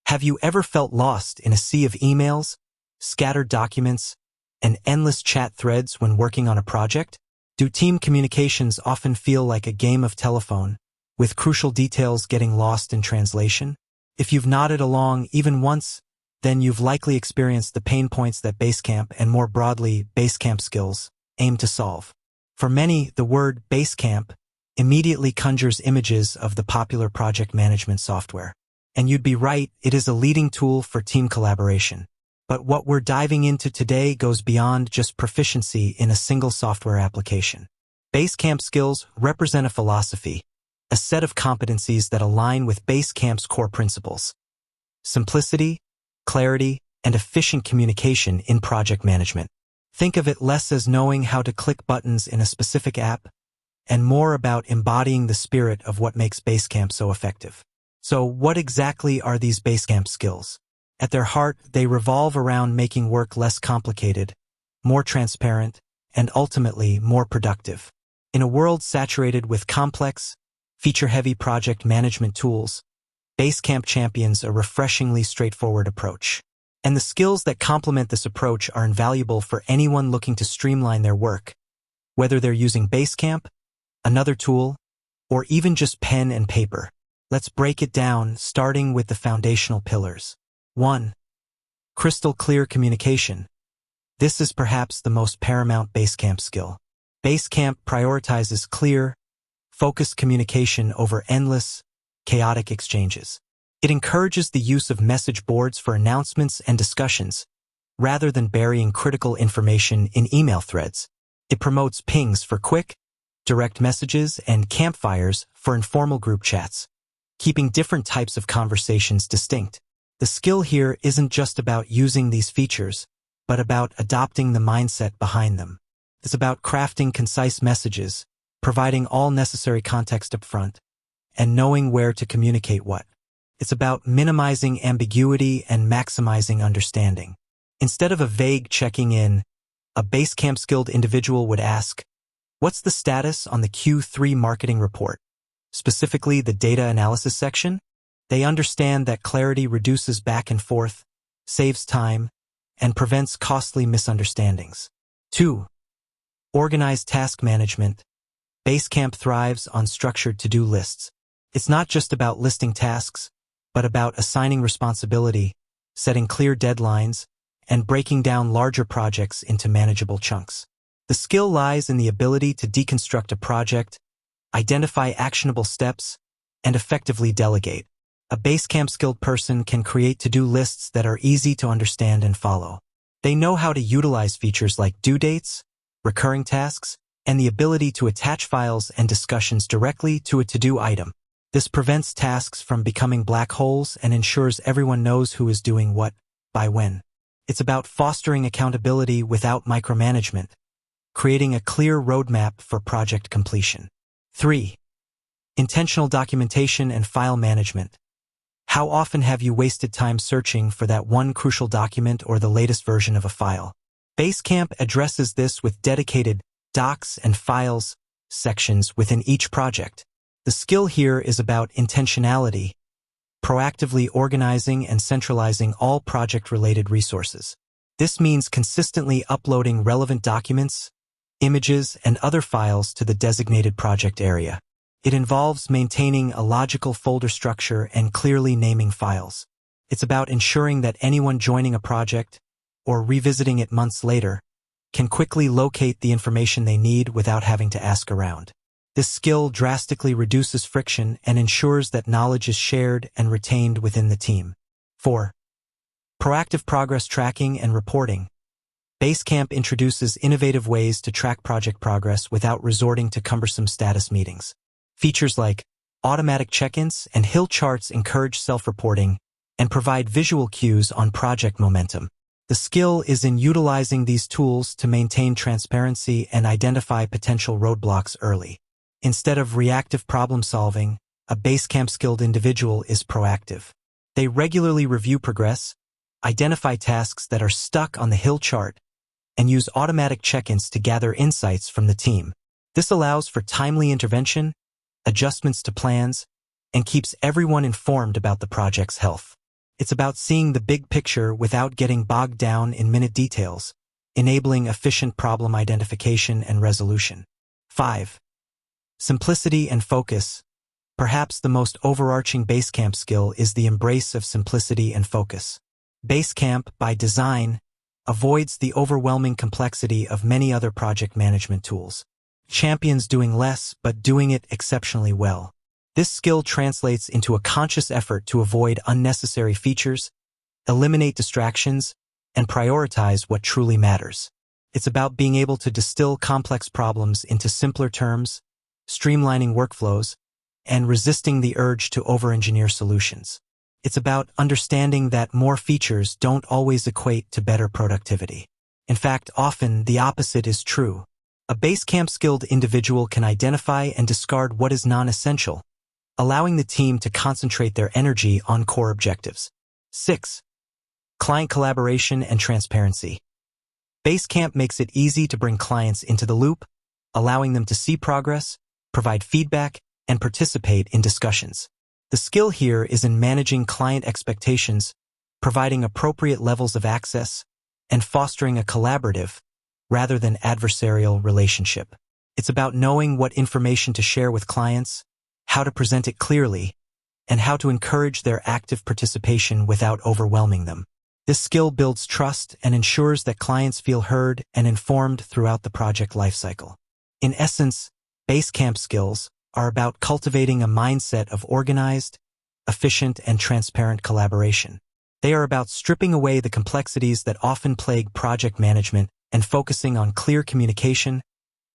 Have you ever felt lost in a sea of emails, scattered documents, and endless chat threads when working on a project? Do team communications often feel like a game of telephone, with crucial details getting lost in translation? If you've nodded along even once, then you've likely experienced the pain points that Basecamp, and more broadly, Basecamp skills, aim to solve. For many, the word Basecamp immediately conjures images of the popular project management software. And you'd be right, it is a leading tool for team collaboration. But what we're diving into today goes beyond just proficiency in a single software application. Basecamp skills represent a philosophy, a set of competencies that align with Basecamp's core principles: simplicity, clarity, and efficient communication in project management. Think of it less as knowing how to click buttons in a specific app, and more about embodying the spirit of what makes Basecamp so effective. So what exactly are these Basecamp skills? At their heart, they revolve around making work less complicated, more transparent, and ultimately more productive. In a world saturated with complex, feature-heavy project management tools, Basecamp champions a refreshingly straightforward approach. And the skills that complement this approach are invaluable for anyone looking to streamline their work, whether they're using Basecamp, another tool, or even just pen and paper. Let's break it down, starting with the foundational pillars. 1. Crystal clear communication. This is perhaps the most paramount Basecamp skill. Basecamp prioritizes clear, focused communication over endless, chaotic exchanges. It encourages the use of message boards for announcements and discussions, rather than burying critical information in email threads. It promotes pings for quick, direct messages and campfires for informal group chats, keeping different types of conversations distinct. The skill here isn't just about using these features, but about adopting the mindset behind them. It's about crafting concise messages, providing all necessary context up front, and knowing where to communicate what. It's about minimizing ambiguity and maximizing understanding. Instead of a vague checking in, a Basecamp skilled individual would ask, "What's the status on the Q3 marketing report?" Specifically the data analysis section. They understand that clarity reduces back and forth, saves time, and prevents costly misunderstandings. 2. Organized task management. Basecamp thrives on structured to-do lists. It's not just about listing tasks, but about assigning responsibility, setting clear deadlines, and breaking down larger projects into manageable chunks. The skill lies in the ability to deconstruct a project, identify actionable steps, and effectively delegate. A Basecamp skilled person can create to-do lists that are easy to understand and follow. They know how to utilize features like due dates, recurring tasks, and the ability to attach files and discussions directly to a to-do item. This prevents tasks from becoming black holes and ensures everyone knows who is doing what, by when. It's about fostering accountability without micromanagement, creating a clear roadmap for project completion. 3. Intentional documentation and file management. How often have you wasted time searching for that one crucial document or the latest version of a file? Basecamp addresses this with dedicated docs and files sections within each project. The skill here is about intentionality, proactively organizing and centralizing all project-related resources. This means consistently uploading relevant documents, images, and other files to the designated project area. It involves maintaining a logical folder structure and clearly naming files. It's about ensuring that anyone joining a project, or revisiting it months later, can quickly locate the information they need without having to ask around. This skill drastically reduces friction and ensures that knowledge is shared and retained within the team. 4. Proactive progress tracking and reporting. Basecamp introduces innovative ways to track project progress without resorting to cumbersome status meetings. Features like automatic check-ins and hill charts encourage self-reporting and provide visual cues on project momentum. The skill is in utilizing these tools to maintain transparency and identify potential roadblocks early. Instead of reactive problem-solving, a Basecamp-skilled individual is proactive. They regularly review progress, identify tasks that are stuck on the hill chart, and use automatic check-ins to gather insights from the team. This allows for timely intervention, adjustments to plans, and keeps everyone informed about the project's health. It's about seeing the big picture without getting bogged down in minute details, enabling efficient problem identification and resolution. 5. Simplicity and focus. Perhaps the most overarching Basecamp skill is the embrace of simplicity and focus. Basecamp, by design, avoids the overwhelming complexity of many other project management tools. Champions doing less but doing it exceptionally well. This skill translates into a conscious effort to avoid unnecessary features, eliminate distractions, and prioritize what truly matters. It's about being able to distill complex problems into simpler terms, streamlining workflows, and resisting the urge to over-engineer solutions. It's about understanding that more features don't always equate to better productivity. In fact, often the opposite is true. A Basecamp-skilled individual can identify and discard what is non-essential, allowing the team to concentrate their energy on core objectives. 6. Client collaboration and transparency. Basecamp makes it easy to bring clients into the loop, allowing them to see progress, provide feedback, and participate in discussions. The skill here is in managing client expectations, providing appropriate levels of access, and fostering a collaborative, rather than adversarial relationship. It's about knowing what information to share with clients, how to present it clearly, and how to encourage their active participation without overwhelming them. This skill builds trust and ensures that clients feel heard and informed throughout the project lifecycle. In essence, Basecamp skills are about cultivating a mindset of organized, efficient, and transparent collaboration. They are about stripping away the complexities that often plague project management and focusing on clear communication,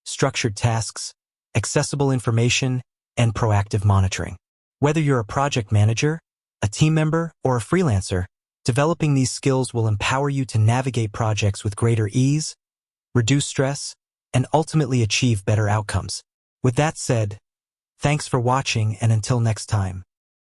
structured tasks, accessible information, and proactive monitoring. Whether you're a project manager, a team member, or a freelancer, developing these skills will empower you to navigate projects with greater ease, reduce stress, and ultimately achieve better outcomes. With that said, thanks for watching, and until next time.